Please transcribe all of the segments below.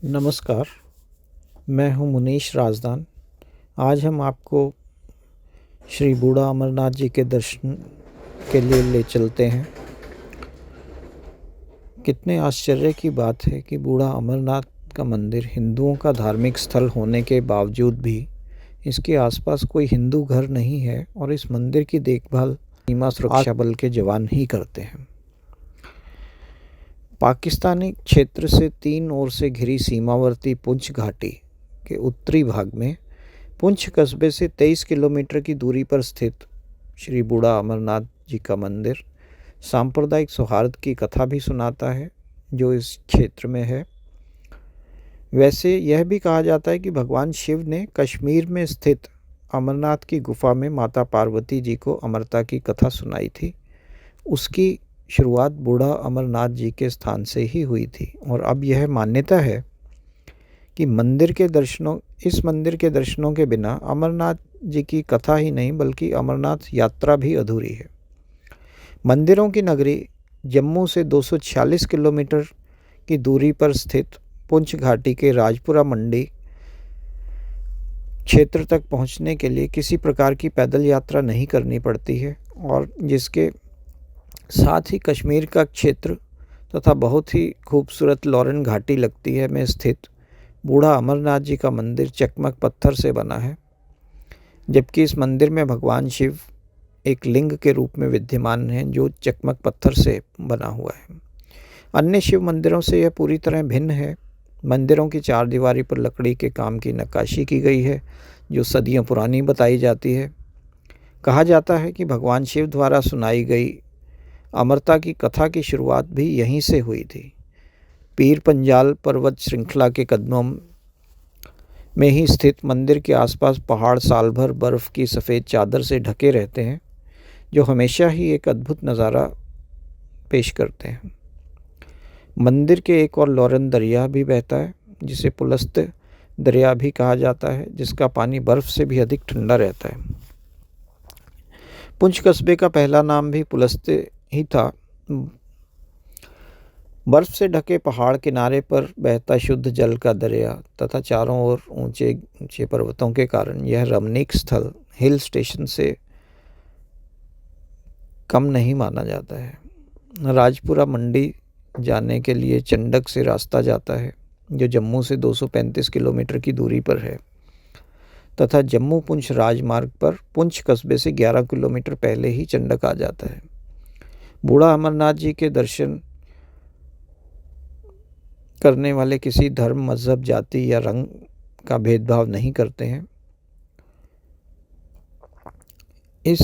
नमस्कार, मैं हूं मुनीश राजदान। आज हम आपको श्री बूढ़ा अमरनाथ जी के दर्शन के लिए ले चलते हैं। कितने आश्चर्य की बात है कि बूढ़ा अमरनाथ का मंदिर हिंदुओं का धार्मिक स्थल होने के बावजूद भी इसके आसपास कोई हिंदू घर नहीं है और इस मंदिर की देखभाल सीमा सुरक्षा बल के जवान ही करते हैं। पाकिस्तानी क्षेत्र से 3 ओर से घिरी सीमावर्ती पुंछ घाटी के उत्तरी भाग में पुंछ कस्बे से 23 किलोमीटर की दूरी पर स्थित श्री बूढ़ा अमरनाथ जी का मंदिर सांप्रदायिक सौहार्द की कथा भी सुनाता है जो इस क्षेत्र में है। वैसे यह भी कहा जाता है कि भगवान शिव ने कश्मीर में स्थित अमरनाथ की गुफा में माता पार्वती जी को अमरता की कथा सुनाई थी। उसकी शुरुआत बूढ़ा अमरनाथ जी के स्थान से ही हुई थी और अब यह मान्यता है कि इस मंदिर के दर्शनों के बिना अमरनाथ जी की कथा ही नहीं बल्कि अमरनाथ यात्रा भी अधूरी है। मंदिरों की नगरी जम्मू से 246 किलोमीटर की दूरी पर स्थित पुंछ घाटी के राजपुरा मंडी क्षेत्र तक पहुंचने के लिए किसी प्रकार की पैदल यात्रा नहीं करनी पड़ती है और जिसके साथ ही कश्मीर का क्षेत्र तथा बहुत ही खूबसूरत लॉरेन घाटी लगती है में स्थित बूढ़ा अमरनाथ जी का मंदिर चकमक पत्थर से बना है, जबकि इस मंदिर में भगवान शिव एक लिंग के रूप में विद्यमान हैं जो चकमक पत्थर से बना हुआ है। अन्य शिव मंदिरों से यह पूरी तरह भिन्न है। मंदिरों की चारदीवारी पर लकड़ी के काम की नक्काशी की गई है जो सदियों पुरानी बताई जाती है। कहा जाता है कि भगवान शिव द्वारा सुनाई गई अमरता की कथा की शुरुआत भी यहीं से हुई थी। पीर पंजाल पर्वत श्रृंखला के कदमों में ही स्थित मंदिर के आसपास पहाड़ साल भर बर्फ़ की सफ़ेद चादर से ढके रहते हैं जो हमेशा ही एक अद्भुत नज़ारा पेश करते हैं। मंदिर के एक और लॉरेन दरिया भी बहता है जिसे पुलस्त दरिया भी कहा जाता है, जिसका पानी बर्फ़ से भी अधिक ठंडा रहता है। पुंछ कस्बे का पहला नाम भी पुलस्त ही था। बर्फ से ढके पहाड़ किनारे पर बहता शुद्ध जल का दरिया तथा चारों ओर ऊंचे ऊंचे पर्वतों के कारण यह रमणीक स्थल हिल स्टेशन से कम नहीं माना जाता है। राजपुरा मंडी जाने के लिए चंडक से रास्ता जाता है जो जम्मू से 235 किलोमीटर की दूरी पर है तथा जम्मू पुंछ राजमार्ग पर पुंछ कस्बे से 11 किलोमीटर पहले ही चंडक आ जाता है। बूढ़ा अमरनाथ जी के दर्शन करने वाले किसी धर्म, मजहब, जाति या रंग का भेदभाव नहीं करते हैं। इस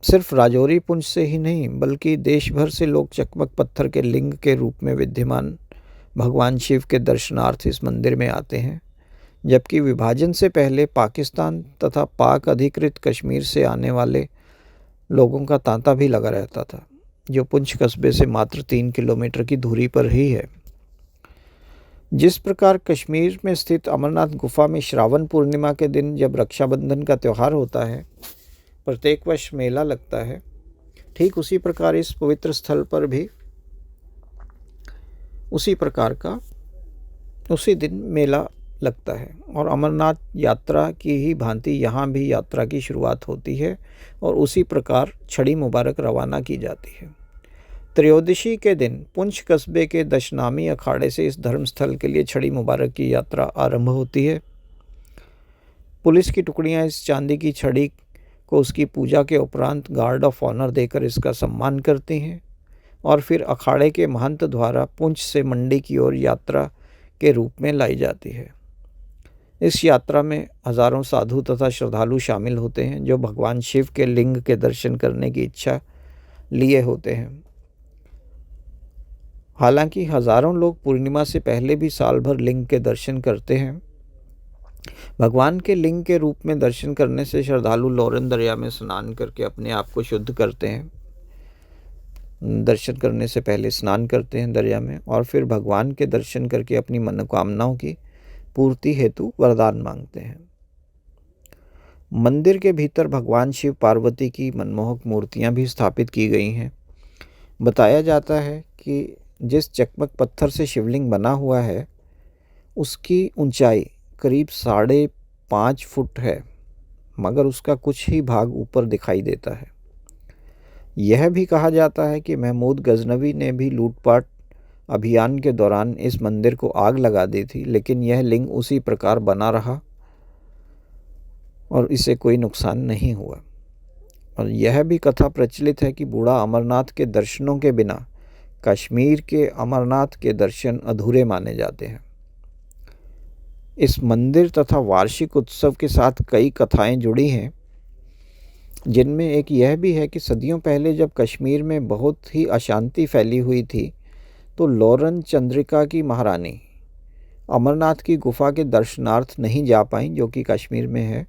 सिर्फ राजौरी पुंछ से ही नहीं बल्कि देश भर से लोग चकमक पत्थर के लिंग के रूप में विद्यमान भगवान शिव के दर्शनार्थ इस मंदिर में आते हैं, जबकि विभाजन से पहले पाकिस्तान तथा पाक अधिकृत कश्मीर से आने वाले लोगों का तांता भी लगा रहता था जो पुंछ कस्बे से मात्र 3 किलोमीटर की दूरी पर ही है। जिस प्रकार कश्मीर में स्थित अमरनाथ गुफा में श्रावण पूर्णिमा के दिन जब रक्षाबंधन का त्यौहार होता है प्रत्येक वर्ष मेला लगता है, ठीक उसी प्रकार इस पवित्र स्थल पर भी उसी प्रकार का उसी दिन मेला लगता है और अमरनाथ यात्रा की ही भांति यहाँ भी यात्रा की शुरुआत होती है और उसी प्रकार छड़ी मुबारक रवाना की जाती है। त्रयोदशी के दिन पुंछ कस्बे के दशनामी अखाड़े से इस धर्मस्थल के लिए छड़ी मुबारक की यात्रा आरंभ होती है। पुलिस की टुकड़ियां इस चांदी की छड़ी को उसकी पूजा के उपरांत गार्ड ऑफ ऑनर देकर इसका सम्मान करती हैं और फिर अखाड़े के महंत द्वारा पुंछ से मंडी की ओर यात्रा के रूप में लाई जाती है। इस यात्रा में हजारों साधु तथा श्रद्धालु शामिल होते हैं जो भगवान शिव के लिंग के दर्शन करने की इच्छा लिए होते हैं। हालांकि हजारों लोग पूर्णिमा से पहले भी साल भर लिंग के दर्शन करते हैं। भगवान के लिंग के रूप में दर्शन करने से श्रद्धालु लॉरेन दरिया में स्नान करके अपने आप को शुद्ध करते हैं। दर्शन करने से पहले स्नान करते हैं दरिया में और फिर भगवान के दर्शन करके अपनी मनोकामनाओं की पूर्ति हेतु वरदान मांगते हैं। मंदिर के भीतर भगवान शिव पार्वती की मनमोहक मूर्तियां भी स्थापित की गई हैं। बताया जाता है कि जिस चकमक पत्थर से शिवलिंग बना हुआ है उसकी ऊंचाई करीब 5.5 फुट है, मगर उसका कुछ ही भाग ऊपर दिखाई देता है। यह भी कहा जाता है कि महमूद गजनवी ने भी लूटपाट अभियान के दौरान इस मंदिर को आग लगा दी थी, लेकिन यह लिंग उसी प्रकार बना रहा और इसे कोई नुकसान नहीं हुआ। और यह भी कथा प्रचलित है कि बूढ़ा अमरनाथ के दर्शनों के बिना कश्मीर के अमरनाथ के दर्शन अधूरे माने जाते हैं। इस मंदिर तथा वार्षिक उत्सव के साथ कई कथाएं जुड़ी हैं, जिनमें एक यह भी है कि सदियों पहले जब कश्मीर में बहुत ही अशांति फैली हुई थी, तो लॉरेन चंद्रिका की महारानी अमरनाथ की गुफा के दर्शनार्थ नहीं जा पाईं, जो कि कश्मीर में है।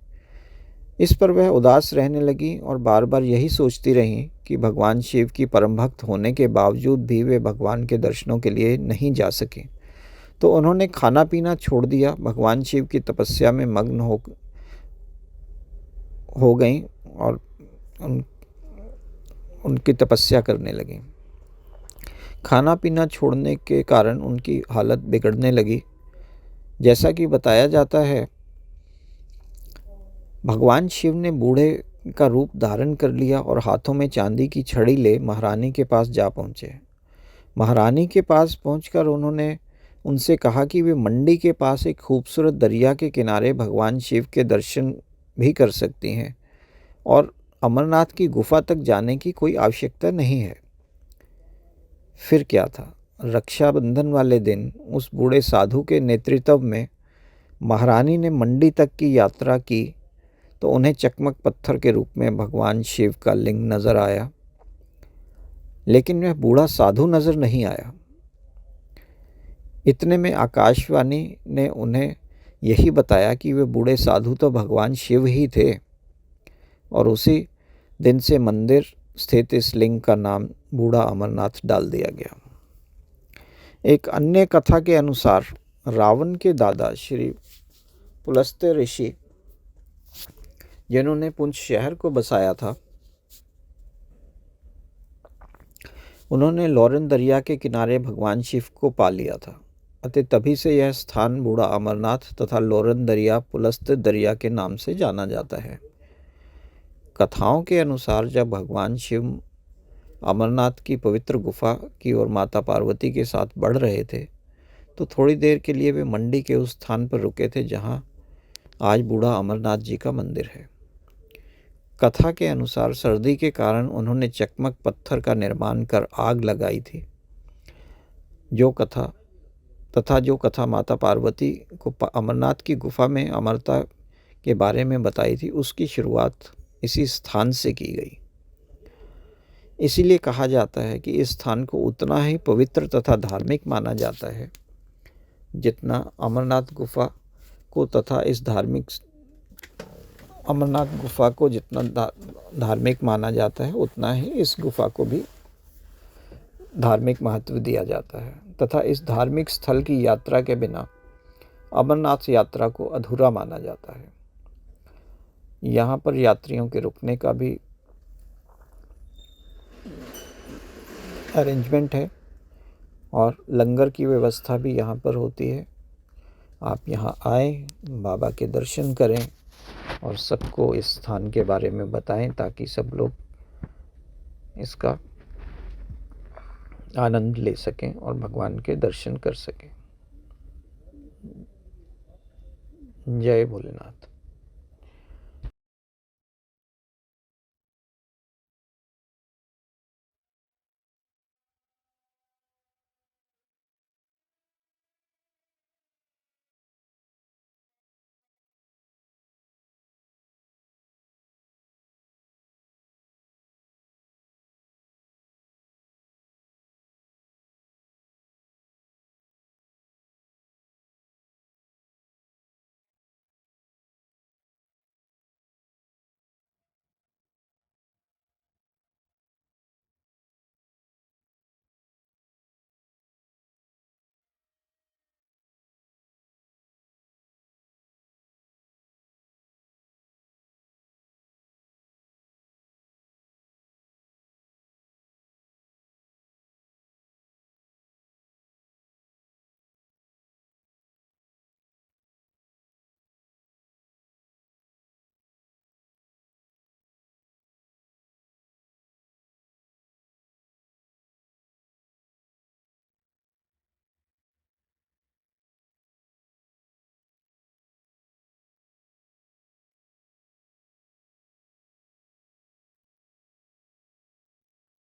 इस पर वह उदास रहने लगी और बार बार यही सोचती रहीं कि भगवान शिव की परम भक्त होने के बावजूद भी वे भगवान के दर्शनों के लिए नहीं जा सके। तो उन्होंने खाना पीना छोड़ दिया, भगवान शिव की तपस्या में मग्न हो गईं और उनकी तपस्या करने लगीं। खाना पीना छोड़ने के कारण उनकी हालत बिगड़ने लगी। जैसा कि बताया जाता है, भगवान शिव ने बूढ़े का रूप धारण कर लिया और हाथों में चांदी की छड़ी ले महारानी के पास जा पहुँचे। महारानी के पास पहुंचकर उन्होंने उनसे कहा कि वे मंडी के पास एक खूबसूरत दरिया के किनारे भगवान शिव के दर्शन भी कर सकती हैं और अमरनाथ की गुफा तक जाने की कोई आवश्यकता नहीं है। फिर क्या था, रक्षाबंधन वाले दिन उस बूढ़े साधु के नेतृत्व में महारानी ने मंडी तक की यात्रा की, तो उन्हें चकमक पत्थर के रूप में भगवान शिव का लिंग नजर आया, लेकिन वह बूढ़ा साधु नजर नहीं आया। इतने में आकाशवाणी ने उन्हें यही बताया कि वे बूढ़े साधु तो भगवान शिव ही थे, और उसी दिन से मंदिर स्थित इस लिंग का नाम बूढ़ा अमरनाथ डाल दिया गया। एक अन्य कथा के अनुसार रावण के दादा श्री पुलस्त्य ऋषि, जिन्होंने पुंछ शहर को बसाया था, उन्होंने लॉरेन दरिया के किनारे भगवान शिव को पा लिया था। अतः तभी से यह स्थान बूढ़ा अमरनाथ तथा लॉरेन दरिया पुलस्त्य दरिया के नाम से जाना जाता है। कथाओं के अनुसार जब भगवान शिव अमरनाथ की पवित्र गुफा की ओर माता पार्वती के साथ बढ़ रहे थे, तो थोड़ी देर के लिए वे मंडी के उस स्थान पर रुके थे जहां आज बूढ़ा अमरनाथ जी का मंदिर है। कथा के अनुसार सर्दी के कारण उन्होंने चकमक पत्थर का निर्माण कर आग लगाई थी। जो कथा माता पार्वती को अमरनाथ की गुफा में अमरता के बारे में बताई थी, उसकी शुरुआत इसी स्थान से की गई। इसीलिए कहा जाता है कि इस स्थान को उतना ही पवित्र तथा धार्मिक माना जाता है जितना अमरनाथ गुफा को, तथा इस अमरनाथ गुफा को जितना धार्मिक माना जाता है, उतना ही इस गुफा को भी धार्मिक महत्व दिया जाता है। तथा इस धार्मिक स्थल की यात्रा के बिना अमरनाथ यात्रा को अधूरा माना जाता है। यहाँ पर यात्रियों के रुकने का भी अरेंजमेंट है और लंगर की व्यवस्था भी यहाँ पर होती है। आप यहाँ आए, बाबा के दर्शन करें और सबको इस स्थान के बारे में बताएं, ताकि सब लोग इसका आनंद ले सकें और भगवान के दर्शन कर सकें। जय भोलेनाथ।